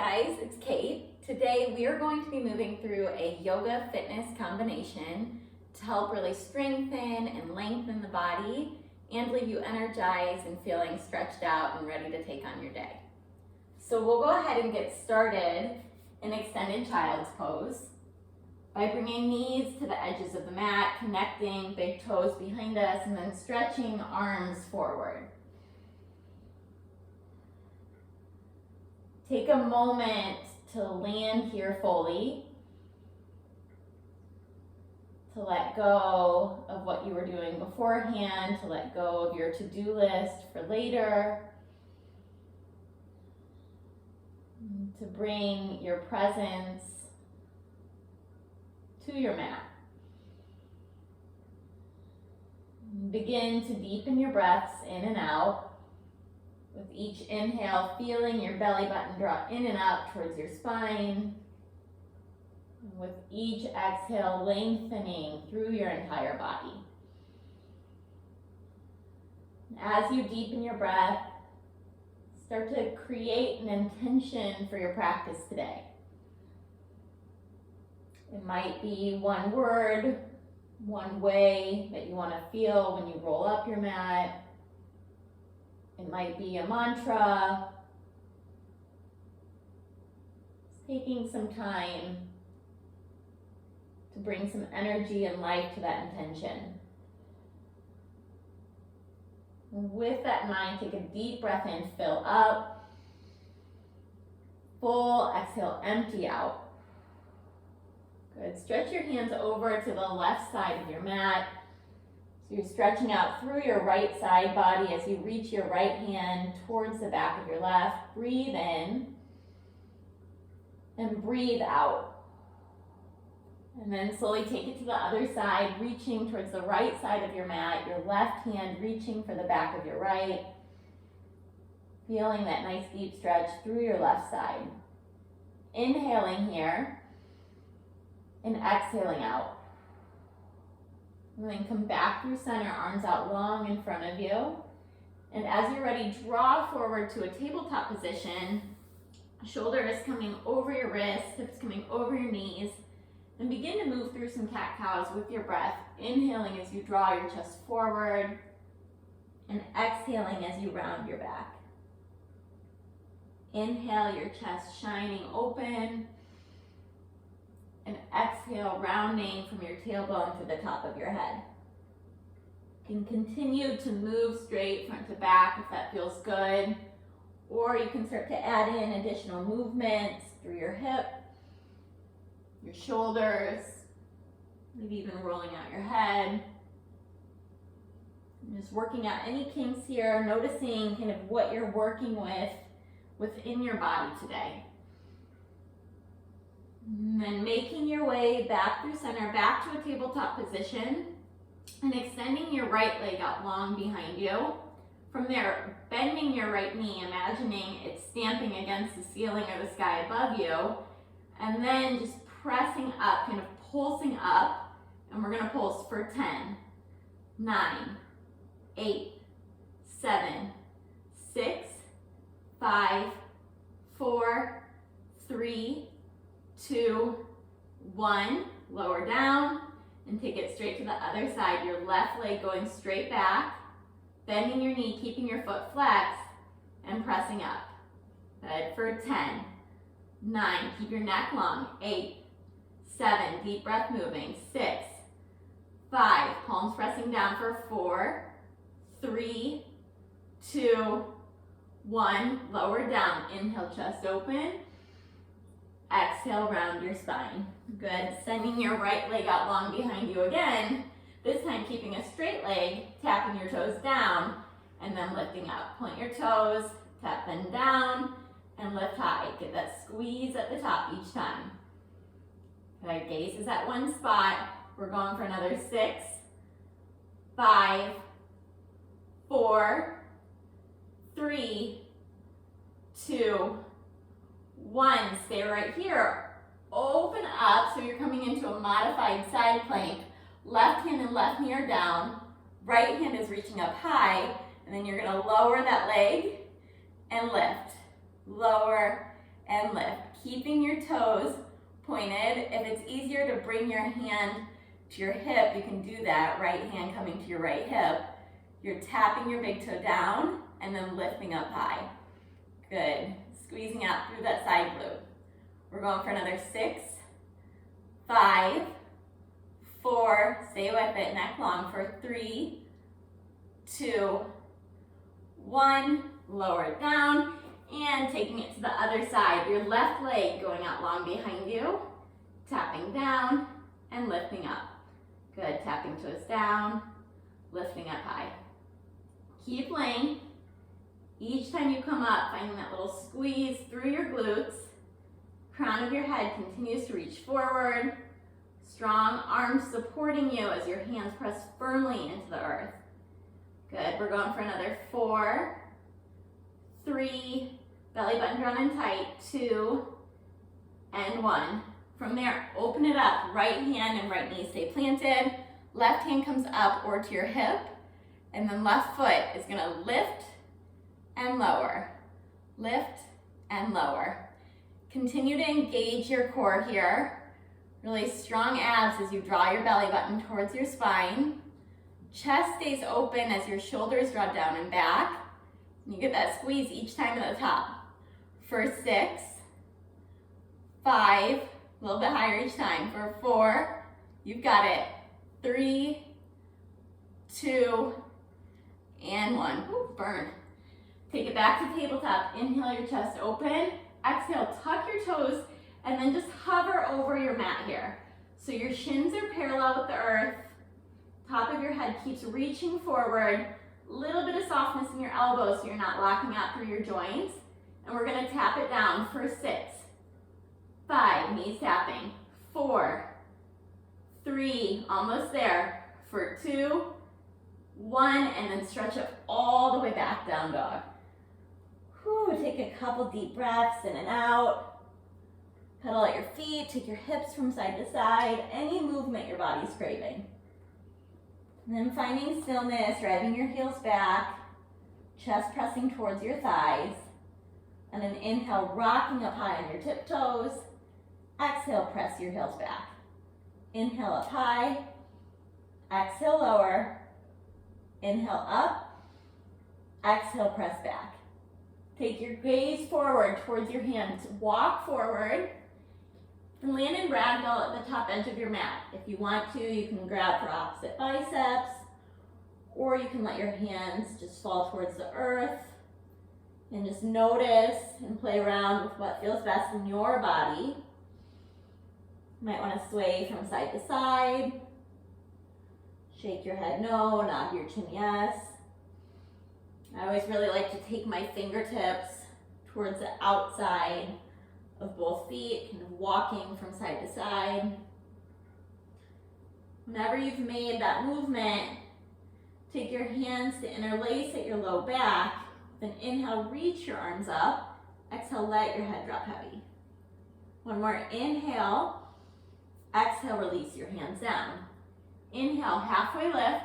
guys, it's Kate. Today we are going to be moving through a yoga fitness combination to help really strengthen and lengthen the body and leave you energized and feeling stretched out and ready to take on your day. So we'll go ahead and get started in extended child's pose by bringing knees to the edges of the mat, connecting big toes behind us, and then stretching arms forward. Take a moment to land here fully, to let go of what you were doing beforehand, to let go of your to-do list for later, to bring your presence to your mat. Begin to deepen your breaths in and out. With each inhale, feeling your belly button draw in and up towards your spine. With each exhale, lengthening through your entire body. As you deepen your breath, start to create an intention for your practice today. It might be one word, one way that you want to feel when you roll up your mat. It might be a mantra. Just taking some time to bring some energy and life to that intention. With that in mind, take a deep breath in, fill up. Full exhale, empty out. Good. Stretch your hands over to the left side of your mat. So you're stretching out through your right side body as you reach your right hand towards the back of your left. Breathe in and breathe out. And then slowly take it to the other side, reaching towards the right side of your mat, your left hand reaching for the back of your right. Feeling that nice deep stretch through your left side. Inhaling here and exhaling out. And then come back through center, arms out long in front of you. And as you're ready, draw forward to a tabletop position. Shoulders coming over your wrists, hips coming over your knees. And begin to move through some cat-cows with your breath. Inhaling as you draw your chest forward. And exhaling as you round your back. Inhale, your chest shining open. And exhale, rounding from your tailbone to the top of your head. You can continue to move straight front to back if that feels good. Or you can start to add in additional movements through your hip, your shoulders, maybe even rolling out your head. And just working out any kinks here, noticing kind of what you're working with within your body today. And then making your way back through center, back to a tabletop position, and extending your right leg out long behind you. From there, bending your right knee, imagining it's stamping against the ceiling or the sky above you, and then just pressing up, kind of pulsing up, and we're going to pulse for 10, 9, 8, 7, 6, 5, 4, 3, 2, 1, lower down, and take it straight to the other side. Your left leg going straight back, bending your knee, keeping your foot flexed, and pressing up. Good for 10, 9, keep your neck long, 8, 7, deep breath moving, 6, 5, palms pressing down for 4, 3, 2, 1, lower down, inhale, chest open. Exhale, round your spine. Good. Sending your right leg out long behind you again. This time keeping a straight leg, tapping your toes down, and then lifting up. Point your toes, tap them down, and lift high. Get that squeeze at the top each time. Okay, gaze is at one spot. We're going for another 6, 5, 4, 3, 2, 1, stay right here. Open up, so you're coming into a modified side plank. Left hand and left knee are down. Right hand is reaching up high, and then you're gonna lower that leg and lift. Lower and lift. Keeping your toes pointed. If it's easier to bring your hand to your hip, you can do that. Right hand coming to your right hip. You're tapping your big toe down and then lifting up high. Good. Squeezing out through that side glute. We're going for another 6, 5, 4, stay with it, neck long for 3, 2, 1, lower it down, and taking it to the other side. Your left leg going out long behind you, tapping down and lifting up. Good, tapping toes down, lifting up high. Keep laying. Each time you come up, finding that little squeeze through your glutes. Crown of your head continues to reach forward. Strong arms supporting you as your hands press firmly into the earth. Good, we're going for another 4, 3, belly button drawn in tight, 2, and 1. From there, open it up. Right hand and right knee stay planted. Left hand comes up or to your hip. And then left foot is gonna lift and lower. Lift and lower. Continue to engage your core here. Really strong abs as you draw your belly button towards your spine. Chest stays open as your shoulders draw down and back. And you get that squeeze each time at the top. For 6, 5, a little bit higher each time. For 4, you've got it. 3, 2, and 1. Ooh, burn. Take it back to tabletop. Inhale your chest open. Exhale, tuck your toes, and then just hover over your mat here. So your shins are parallel with the earth. Top of your head keeps reaching forward. Little bit of softness in your elbows so you're not locking out through your joints. And we're gonna tap it down for 6, 5, knees tapping. 4, 3, almost there. For 2, 1, and then stretch it all the way back, down dog. Whew, take a couple deep breaths in and out. Pedal at your feet, take your hips from side to side, any movement your body's craving. And then finding stillness, driving your heels back, chest pressing towards your thighs. And then inhale, rocking up high on your tiptoes. Exhale, press your heels back. Inhale up high, exhale lower. Inhale up, exhale press back. Take your gaze forward towards your hands. Walk forward and land in ragdoll at the top edge of your mat. If you want to, you can grab for opposite biceps, or you can let your hands just fall towards the earth and just notice and play around with what feels best in your body. You might want to sway from side to side. Shake your head no, nod your chin yes. I always really like to take my fingertips towards the outside of both feet, kind of walking from side to side. Whenever you've made that movement, take your hands to interlace at your low back, then inhale, reach your arms up. Exhale, let your head drop heavy. One more inhale. Exhale, release your hands down. Inhale, halfway lift.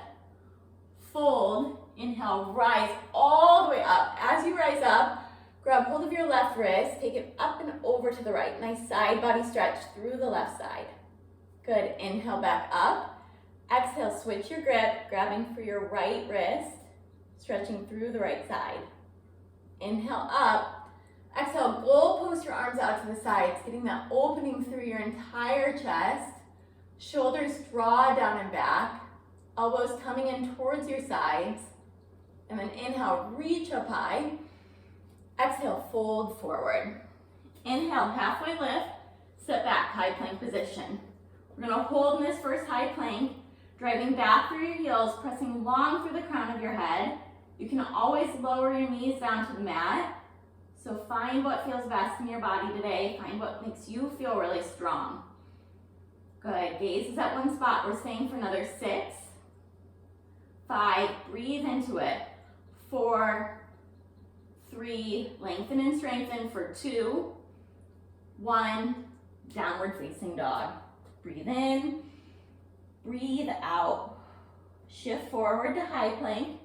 Fold. Inhale, rise all the way up. As you rise up, grab hold of your left wrist, take it up and over to the right. Nice side body stretch through the left side. Good, inhale back up. Exhale, switch your grip, grabbing for your right wrist, stretching through the right side. Inhale up. Exhale, goal post your arms out to the sides, getting that opening through your entire chest. Shoulders draw down and back. Elbows coming in towards your sides. And then inhale, reach up high. Exhale, fold forward. Inhale, halfway lift. Step back, high plank position. We're gonna hold in this first high plank, driving back through your heels, pressing long through the crown of your head. You can always lower your knees down to the mat. So find what feels best in your body today. Find what makes you feel really strong. Good, gaze is at one spot. We're staying for another 6, 5, breathe into it. 4, 3, lengthen and strengthen for 2, 1, downward facing dog. Breathe in, breathe out. Shift forward to high plank.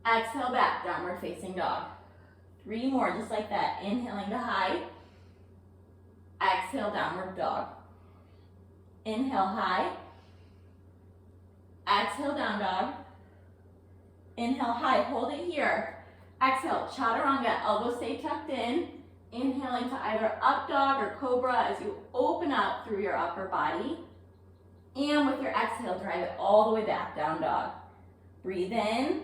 Exhale back, downward facing dog. 3 more, just like that. Inhaling to high. Exhale, downward dog. Inhale, high. Exhale, down dog. Inhale, high. Hold it here. Exhale, chaturanga. Elbows stay tucked in. Inhaling to either up dog or cobra as you open up through your upper body. And with your exhale, drive it all the way back, down dog. Breathe in.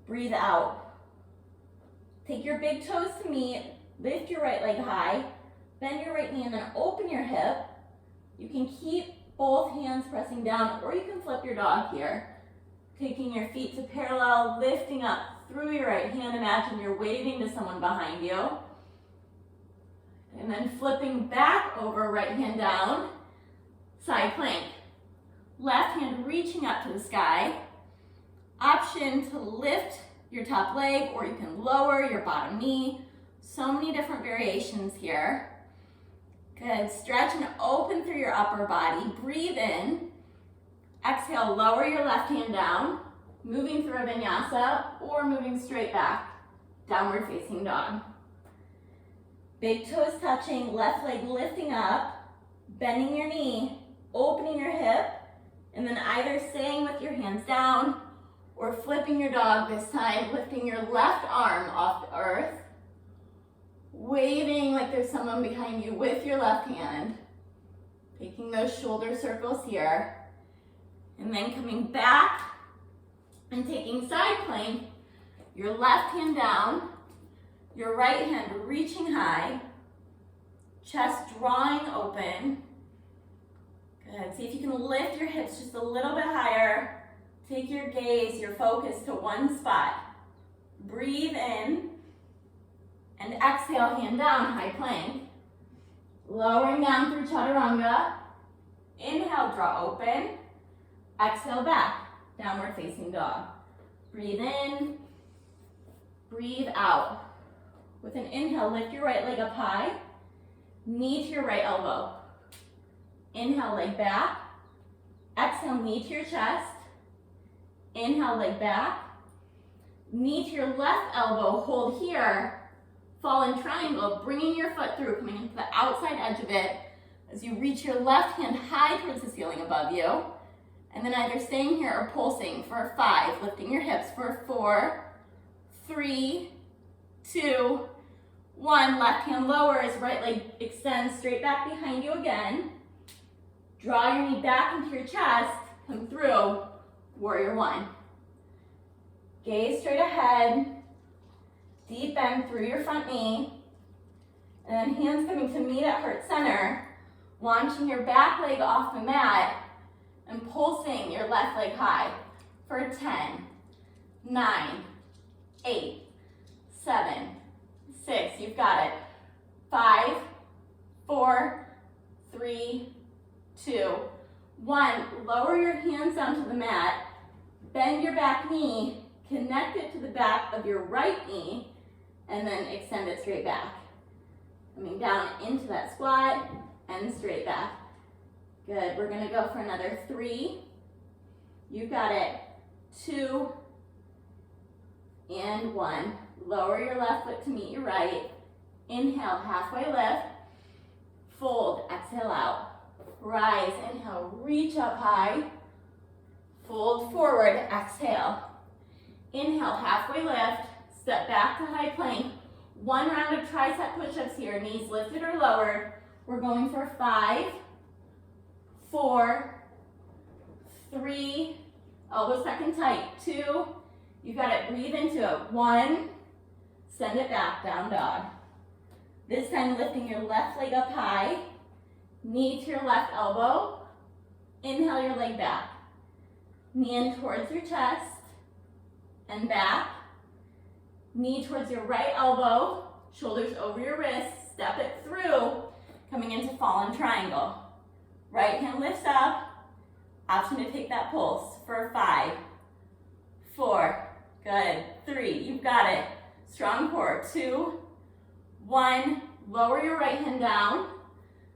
Breathe out. Take your big toes to meet. Lift your right leg high. Bend your right knee and then open your hip. You can keep both hands pressing down, or you can flip your dog here. Taking your feet to parallel, lifting up through your right hand. Imagine you're waving to someone behind you. And then flipping back over, right hand down, side plank. Left hand reaching up to the sky. Option to lift your top leg, or you can lower your bottom knee. So many different variations here. Good, stretch and open through your upper body. Breathe in. Exhale, lower your left hand down, moving through a vinyasa or moving straight back, downward facing dog. Big toes touching, left leg lifting up, bending your knee, opening your hip, and then either staying with your hands down or flipping your dog this time, lifting your left arm off the earth, waving like there's someone behind you with your left hand, taking those shoulder circles here. And then coming back and taking side plank, your left hand down, your right hand reaching high, chest drawing open. Good, see if you can lift your hips just a little bit higher. Take your gaze, your focus to one spot. Breathe in and exhale, hand down, high plank. Lowering down through chaturanga. Inhale, draw open. Exhale back, downward facing dog. Breathe in, breathe out. With an inhale, lift your right leg up high, knee to your right elbow. Inhale, leg back. Exhale, knee to your chest. Inhale, leg back. Knee to your left elbow, hold here. Fall in triangle, bringing your foot through, coming into the outside edge of it as you reach your left hand high towards the ceiling above you. And then either staying here or pulsing for 5, lifting your hips for 4, 3, 2, 1. Left hand lowers, right leg extends straight back behind you again. Draw your knee back into your chest, come through, warrior 1. Gaze straight ahead, deep bend through your front knee, and then hands coming to meet at heart center, launching your back leg off the mat, and pulsing your left leg high for 10, 9, 8, 7, 6, you've got it. 5, 4, 3, 2, 1. Lower your hands down to the mat, bend your back knee, connect it to the back of your right knee, and then extend it straight back. Coming down into that squat and straight back. Good, we're gonna go for another 3. You got it. 2 and 1. Lower your left foot to meet your right. Inhale, halfway lift. Fold, exhale out. Rise, inhale, reach up high. Fold forward, exhale. Inhale, halfway lift. Step back to high plank. 1 round of tricep push-ups here, knees lifted or lowered. We're going for 5, 4, 3, elbows tucked in tight, 2, you got it, breathe into it, 1, send it back, down dog. This time lifting your left leg up high, knee to your left elbow, inhale your leg back, knee in towards your chest, and back, knee towards your right elbow, shoulders over your wrists, step it through, coming into fallen triangle. Right hand lifts up, option to take that pulse for 5, 4, good, 3, you've got it. Strong core, 2, 1, lower your right hand down,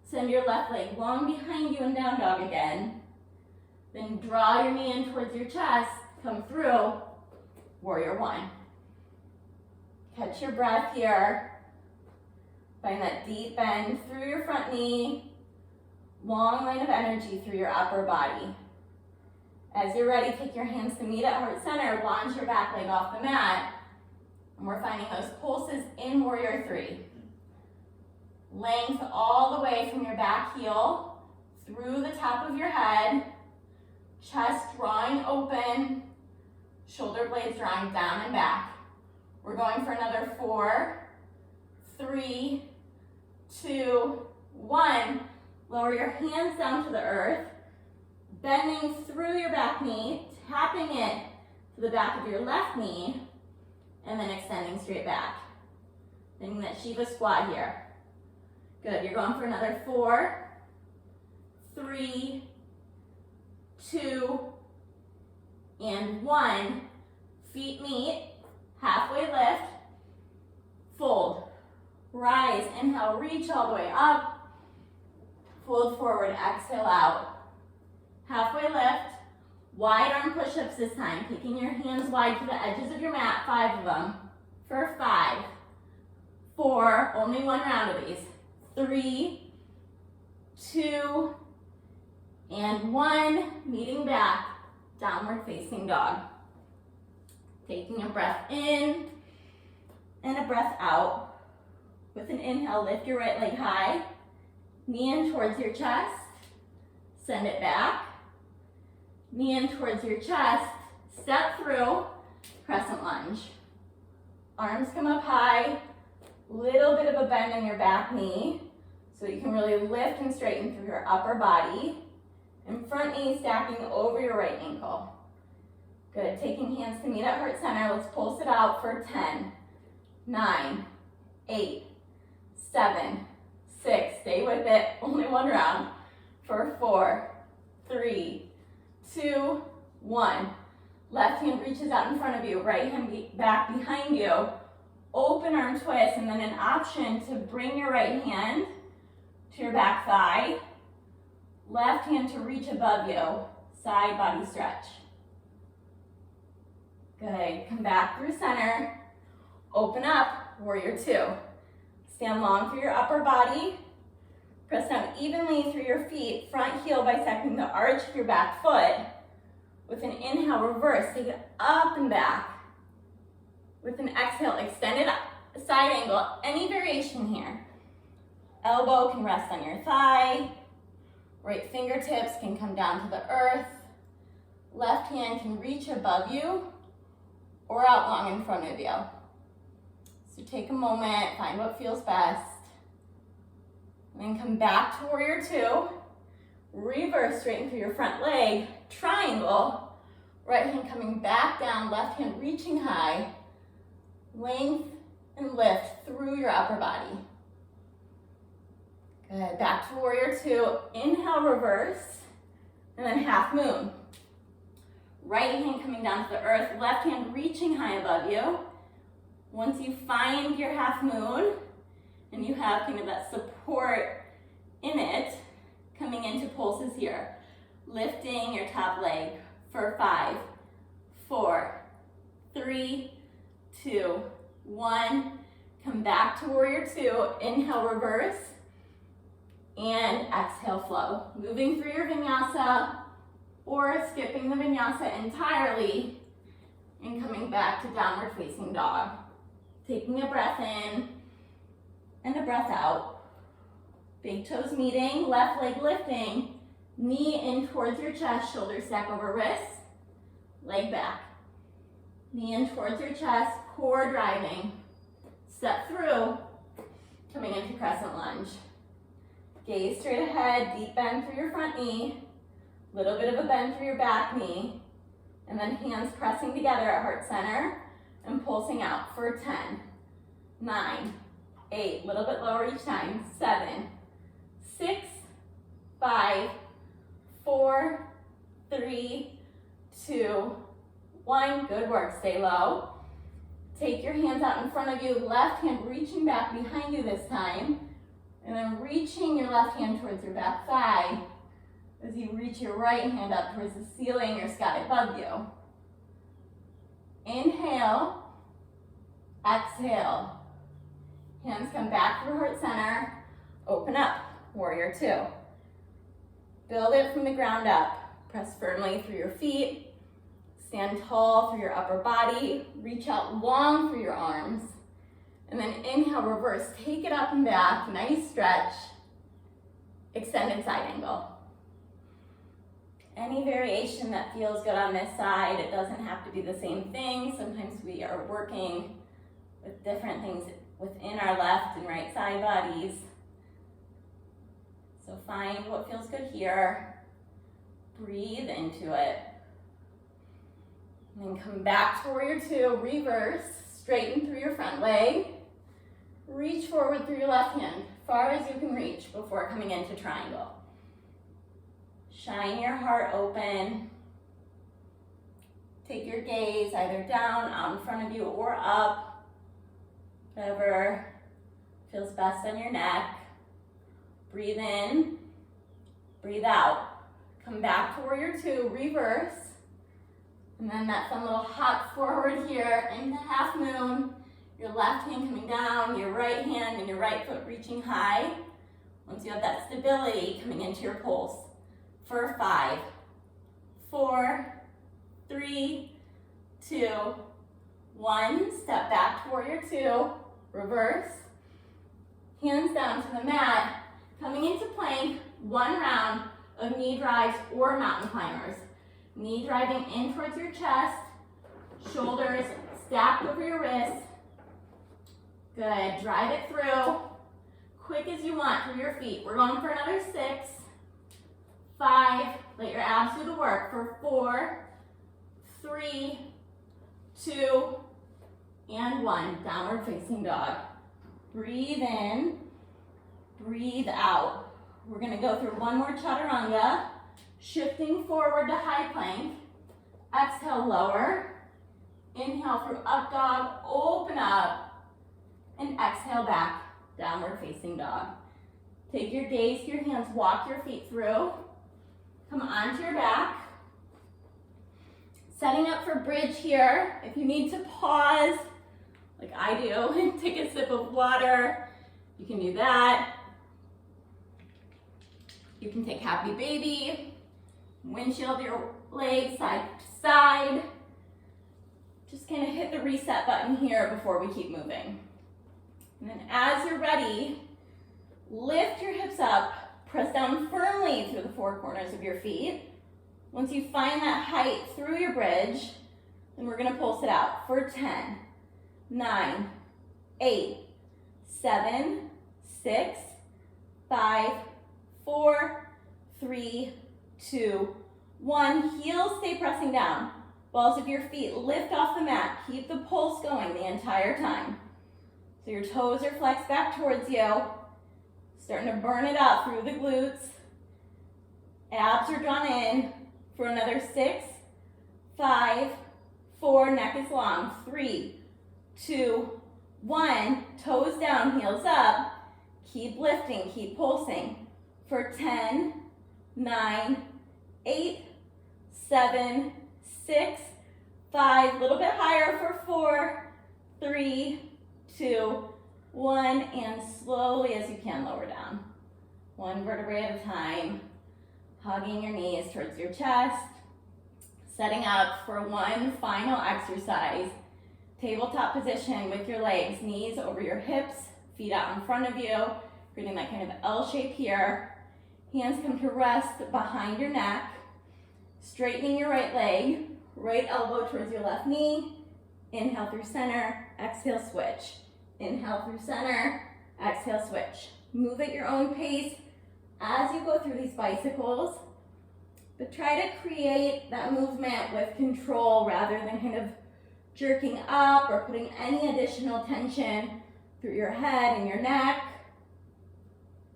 send your left leg long behind you and down dog again. Then draw your knee in towards your chest, come through, warrior 1. Catch your breath here. Find that deep bend through your front knee, long line of energy through your upper body. As you're ready, take your hands to meet at heart center, launch your back leg off the mat, and we're finding those pulses in warrior three. Length all the way from your back heel through the top of your head, chest drawing open, shoulder blades drawing down and back. We're going for another 4, 3, 2, 1. Lower your hands down to the earth, bending through your back knee, tapping it to the back of your left knee, and then extending straight back. Finding that Shiva squat here. Good, you're going for another 4, 3, 2, and 1. Feet meet, halfway lift, fold. Rise, inhale, reach all the way up, fold forward, exhale out. Halfway lift, wide arm push-ups this time, taking your hands wide to the edges of your mat, 5 of them, for 5, 4, only 1 round of these, 3, 2, and 1, meeting back, downward facing dog. Taking a breath in and a breath out. With an inhale, lift your right leg high, knee in towards your chest, send it back, knee in towards your chest, step through, crescent lunge. Arms come up high, little bit of a bend in your back knee, so you can really lift and straighten through your upper body, and front knee stacking over your right ankle. Good, taking hands to meet at heart center, let's pulse it out for 10, 9, 8, 7, 6, stay with it, only 1 round, for 4, 3, 2, 1. Left hand reaches out in front of you, right hand back behind you, open arm twist, and then an option to bring your right hand to your back thigh, left hand to reach above you, side body stretch. Good, come back through center, open up, warrior 2. Stand long through your upper body, press down evenly through your feet, front heel bisecting the arch of your back foot. With an inhale, reverse, take it up and back. With an exhale, extend it up, side angle, any variation here. Elbow can rest on your thigh, right fingertips can come down to the earth, left hand can reach above you or out long in front of you. So take a moment, find what feels best. And then come back to warrior 2. Reverse, straighten through your front leg, triangle. Right hand coming back down, left hand reaching high. Length and lift through your upper body. Good, back to warrior 2. Inhale, reverse, and then half moon. Right hand coming down to the earth, left hand reaching high above you. Once you find your half moon, and you have kind of that support in it, coming into pulses here. Lifting your top leg for 5, 4, 3, 2, 1. Come back to warrior 2, inhale, reverse, and exhale, flow. Moving through your vinyasa, or skipping the vinyasa entirely, and coming back to downward facing dog. Taking a breath in, and a breath out. Big toes meeting, left leg lifting, knee in towards your chest, shoulder stack over wrists, leg back. Knee in towards your chest, core driving. Step through, coming into crescent lunge. Gaze straight ahead, deep bend through your front knee, little bit of a bend through your back knee, and then hands pressing together at heart center and pulsing out for 10, 9, 8, little bit lower each time, 7, 6, 5, 4, 3, 2, 1. Good work, stay low. Take your hands out in front of you, left hand reaching back behind you this time, and then reaching your left hand towards your back thigh as you reach your right hand up towards the ceiling or sky above you. Inhale, Exhale. Hands come back through heart center. Open up, warrior two. Build it from the ground up. Press firmly through your feet. Stand tall through your upper body. Reach out long through your arms. And then inhale, reverse. Take it up and back. Nice stretch. Extended side angle. Any variation that feels good on this side. It doesn't have to be the same thing. Sometimes we are working with different things within our left and right side bodies. So find what feels good here. Breathe into it. And then come back to warrior two, reverse, straighten through your front leg. Reach forward through your left hand, far as you can reach before coming into triangle. Shine your heart open. Take your gaze either down, out in front of you, or up. Whatever feels best on your neck. Breathe in, breathe out. Come back to warrior two, reverse. And then that fun little hop forward here into half moon. Your left hand coming down, your right hand and your right foot reaching high. Once you have that stability, coming into your pulse for 5, 4, 3, 2, 1. Step back to warrior two, reverse. Hands down to the mat. Coming into plank, 1 round of knee drives or mountain climbers. Knee driving in towards your chest, shoulders stacked over your wrists. Good, drive it through, quick as you want through your feet. We're going for another 6, 5, let your abs do the work for 4, 3, 2, and 1. Downward facing dog. Breathe in. Breathe out. We're going to go through one more chaturanga, shifting forward to high plank. Exhale, lower. Inhale through up dog, open up, and exhale back, downward facing dog. Take your gaze to your hands, walk your feet through. Come onto your back. Setting up for bridge here. If you need to pause, like I do, and take a sip of water, you can do that. You can take happy baby, windshield your legs side to side. Just kind of hit the reset button here before we keep moving. And then as you're ready, lift your hips up, press down firmly through the 4 corners of your feet. Once you find that height through your bridge, then we're gonna pulse it out for 10, 9, 8, 7, 6, 5, 4, 3, 2, 1. Heels stay pressing down. Balls of your feet lift off the mat. Keep the pulse going the entire time. So your toes are flexed back towards you. Starting to burn it up through the glutes. Abs are drawn in for another 6, 5, 4, neck is long. 3, 2, 1. Toes down, heels up. Keep lifting, keep pulsing. For 10, 9, 8, 7, 6, 5, a little bit higher for 4, 3, 2, 1, and slowly as you can lower down. 1 vertebrae at a time, hugging your knees towards your chest, setting up for one final exercise. Tabletop position with your legs, knees over your hips, feet out in front of you, creating that kind of L shape here. Hands come to rest behind your neck, straightening your right leg, right elbow towards your left knee. Inhale through center, exhale, switch. Inhale through center, exhale, switch. Move at your own pace as you go through these bicycles, but try to create that movement with control rather than kind of jerking up or putting any additional tension through your head and your neck.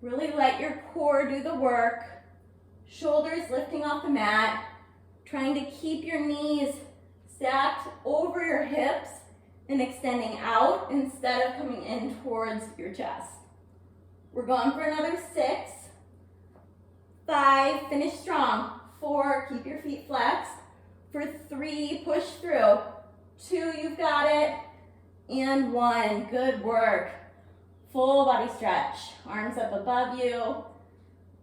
Really let your core do the work. Shoulders lifting off the mat, trying to keep your knees stacked over your hips and extending out instead of coming in towards your chest. We're going for another 6, 5, finish strong. 4, keep your feet flexed. For 3, push through. 2, you've got it. And 1, good work. Full body stretch, arms up above you,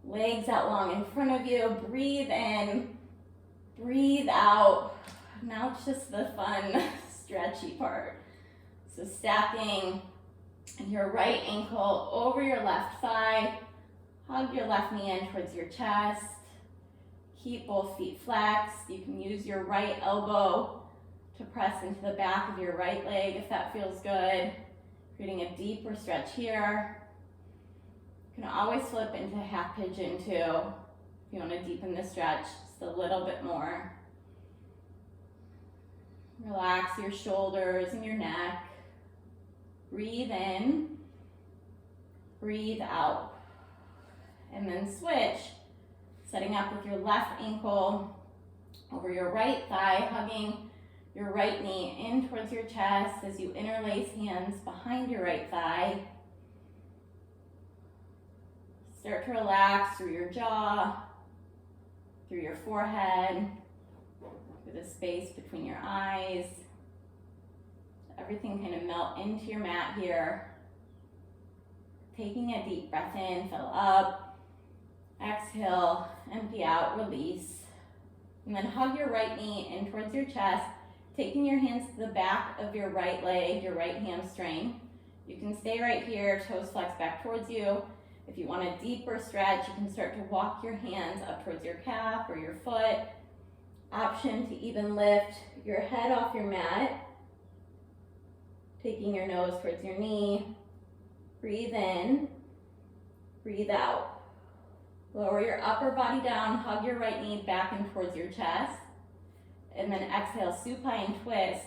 legs out long in front of you. Breathe in, breathe out. Now it's just the fun, stretchy part. So stacking your right ankle over your left thigh. Hug your left knee in towards your chest. Keep both feet flexed. You can use your right elbow to press into the back of your right leg if that feels good. Creating a deeper stretch here. You can always flip into half pigeon too if you want to deepen the stretch just a little bit more. Relax your shoulders and your neck. Breathe in, breathe out. And then switch, setting up with your left ankle over your right thigh, hugging your right knee in towards your chest as you interlace hands behind your right thigh. Start to relax through your jaw, through your forehead, through the space between your eyes. Everything kind of melt into your mat here. Taking a deep breath in, fill up. Exhale, empty out, release. And then hug your right knee in towards your chest, taking your hands to the back of your right leg, your right hamstring. You can stay right here, toes flex back towards you. If you want a deeper stretch, you can start to walk your hands up towards your calf or your foot. Option to even lift your head off your mat, taking your nose towards your knee. Breathe in, breathe out. Lower your upper body down, hug your right knee back in towards your chest. And then exhale, supine twist,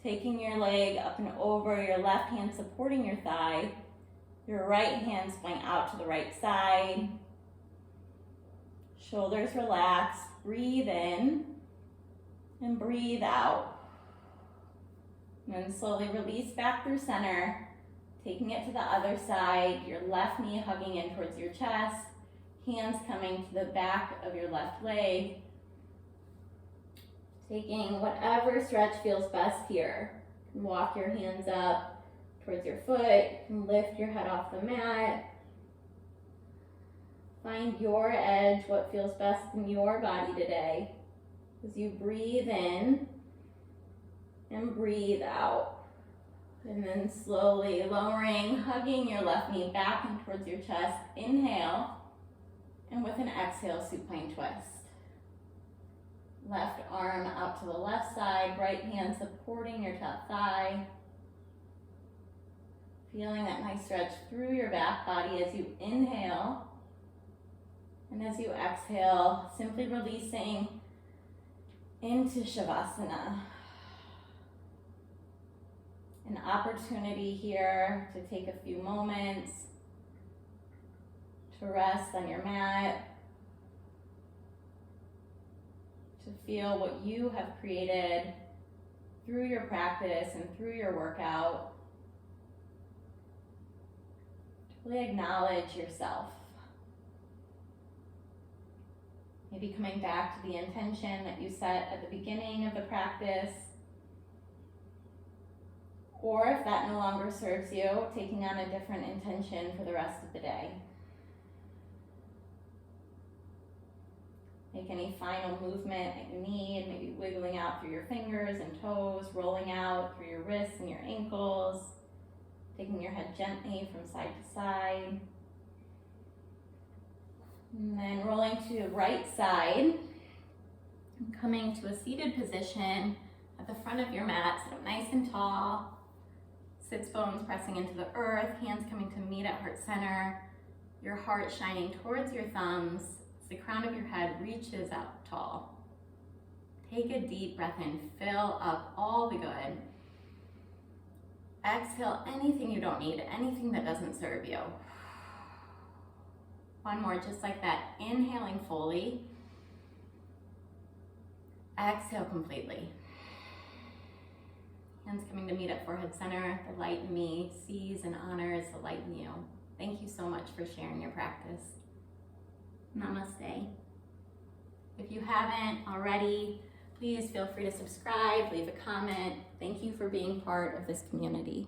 taking your leg up and over, your left hand supporting your thigh, your right hand swing out to the right side. Shoulders relaxed, breathe in and breathe out. And then slowly release back through center, taking it to the other side, your left knee hugging in towards your chest, hands coming to the back of your left leg. Taking whatever stretch feels best here. You can walk your hands up towards your foot, you can lift your head off the mat. Find your edge, what feels best in your body today. As you breathe in and breathe out. And then slowly lowering, hugging your left knee back and towards your chest. Inhale. And with an exhale, supine twist. Left arm out to the left side, right hand supporting your top thigh. Feeling that nice stretch through your back body as you inhale. And as you exhale, simply releasing into Shavasana. An opportunity here to take a few moments to rest on your mat, to feel what you have created through your practice and through your workout, to really acknowledge yourself. Maybe coming back to the intention that you set at the beginning of the practice, or if that no longer serves you, taking on a different intention for the rest of the day. Make any final movement that you need, maybe wiggling out through your fingers and toes, rolling out through your wrists and your ankles, taking your head gently from side to side. And then rolling to the right side, coming to a seated position at the front of your mat, sit up nice and tall, sits bones pressing into the earth, hands coming to meet at heart center, your heart shining towards your thumbs. The crown of your head reaches out tall. Take a deep breath in, fill up all the good. Exhale anything you don't need, anything that doesn't serve you. One more, just like that, inhaling fully. Exhale completely. Hands coming to meet at forehead center. The light in me sees and honors the light in you. Thank you so much for sharing your practice. Namaste. If you haven't already, Please feel free to subscribe, leave a comment. Thank you for being part of this community.